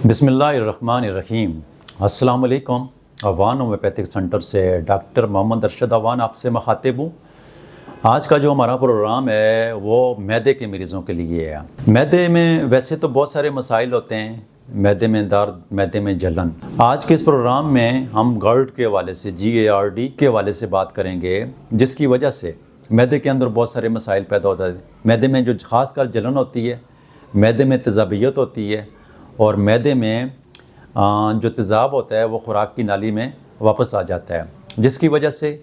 बिस्मिल्लाहिर्रहमानिर्रहीम। अस्सलाम वालेकुम। अवान होम्योपैथिक सेंटर से डॉक्टर मोहम्मद अरशद अवान आपसे मुखातिब हूँ। आज का जो हमारा प्रोग्राम है वो मैदे के मरीज़ों के लिए है। मैदे में वैसे तो बहुत सारे मसाइल होते हैं, मैदे में दर्द, मैदे में जलन। आज के इस प्रोग्राम में हम GERD के हवाले से, GARD के हवाले से बात करेंगे, जिसकी वजह से मैदे के अंदर बहुत सारे मसाइल पैदा होते हैं। मैदे में जो ख़ास कर जलन होती है, मैदे में तेज़ाबियत होती है और मैदे में जो तेज़ाब होता है वो ख़ुराक की नाली में वापस आ जाता है, जिसकी वजह से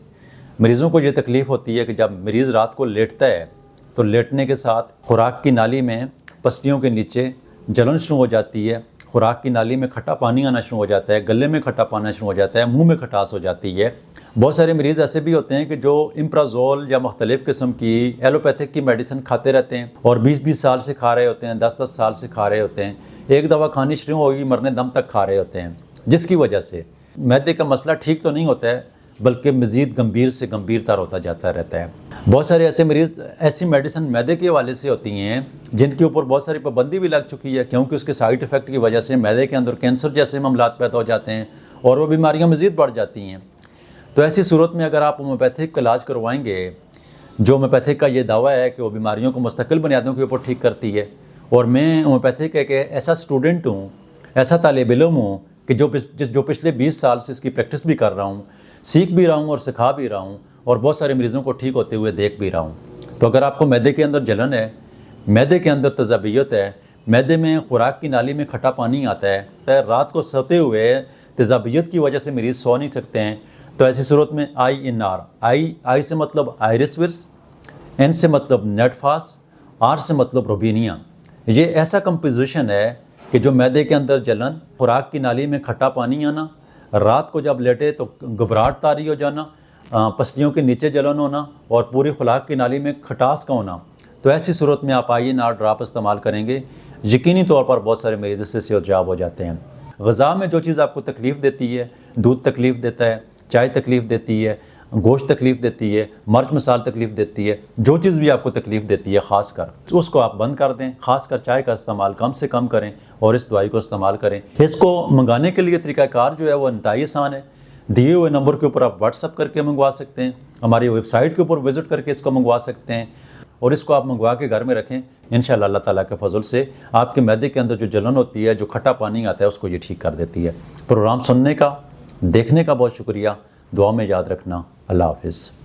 मरीज़ों को ये तकलीफ़ होती है कि जब मरीज़ रात को लेटता है तो लेटने के साथ ख़ुराक की नाली में पसलियों के नीचे जलन शुरू हो जाती है, ख़ुराक की नाली में खट्टा पानी आना शुरू हो जाता है, गले में खट्टा पाना शुरू हो जाता है, मुंह में खटास हो जाती है। बहुत सारे मरीज़ ऐसे भी होते हैं कि जो इम्प्राज़ोल या मुख्तलिफ़ किस्म की एलोपैथिक की मेडिसिन खाते रहते हैं और 20-20 साल से खा रहे होते हैं, 10-10 साल से खा रहे होते हैं, एक दवा खानी शुरू होगी मरने दम तक खा रहे होते हैं, जिसकी वजह से मैदे का मसला ठीक तो नहीं होता है बल्कि मज़ीद गंभीर से गंभीर तर होता जाता रहता है। बहुत सारे ऐसे मरीज़ ऐसी मेडिसिन मैदे के हवाले से होती हैं जिनके ऊपर बहुत सारी पाबंदी भी लग चुकी है, क्योंकि उसके साइड इफ़ेक्ट की वजह से मैदे के अंदर कैंसर जैसे मामलात पैदा हो जाते हैं और वो बीमारियाँ मज़ीद बढ़ जाती हैं। तो ऐसी सूरत में अगर आप होम्योपैथिक का इलाज करवाएंगे, जो होम्योपैथिक का ये दावा है कि वो बीमारियों को मुस्तकिल बुनियादों के ऊपर ठीक करती है, और मैं होम्योपैथिक एक ऐसा स्टूडेंट हूँ, ऐसा तालिब इल्म हूँ कि जो पिछले 20 साल से इसकी प्रैक्टिस भी कर रहा हूँ, सीख भी रहा हूँ और सिखा भी रहा हूँ और बहुत सारे मरीज़ों को ठीक होते हुए देख भी रहा हूँ। तो अगर आपको मैदे के अंदर जलन है, मैदे के अंदर तेज़ाबियत है, मैदे में ख़ुराक की नाली में खट्टा पानी आता है, तो रात को सोते हुए तेज़ाबियत की वजह से मरीज़ सो नहीं सकते हैं, तो ऐसी सूरत में INR, आई से मतलब आयरिस विर्स, N से मतलब नेटफास, R से मतलब रोबीनिया, ये ऐसा कंपोजिशन है कि जो मैदे के अंदर जलन, ख़ुराक की नाली में खट्टा पानी आना, रात को जब लेटे तो घबराहट तारी हो जाना, पसलियों के नीचे जलन होना और पूरी ख़ुराक की नाली में खटास का होना, तो ऐसी सूरत में आप INR ड्राप इस्तेमाल करेंगे, यकीनी तौर पर बहुत सारे मरीज़ इससे सेहतयाब हो जाते हैं। ग़िज़ा में जो चीज़ आपको तकलीफ़ देती है, दूध तकलीफ़ देता है, चाय तकलीफ़ देती है, गोश्त तकलीफ़ देती है, मर्च मसाल तकलीफ़ देती है, जो चीज़ भी आपको तकलीफ़ देती है ख़ास कर उसको आप बंद कर दें। ख़ास कर चाय का इस्तेमाल कम से कम करें और इस दवाई को इस्तेमाल करें। इसको मंगाने के लिए तरीक़ाकार जो है वो इंतहाई आसान है। दिए हुए नंबर के ऊपर आप व्हाट्सअप करके मंगवा सकते हैं, हमारी वेबसाइट के ऊपर विज़िट करके इसको मंगवा सकते हैं और इसको आप मंगवा के घर में रखें। इंशाअल्लाह अल्लाह ताला के फजल से आपके मैदे के अंदर जो जलन होती है, जो खट्टा पानी आता है, उसको ये ठीक कर देती है। प्रोग्राम सुनने का, देखने का बहुत शुक्रिया। दुआ में याद रखना। अल्लाह हाफ़िज़।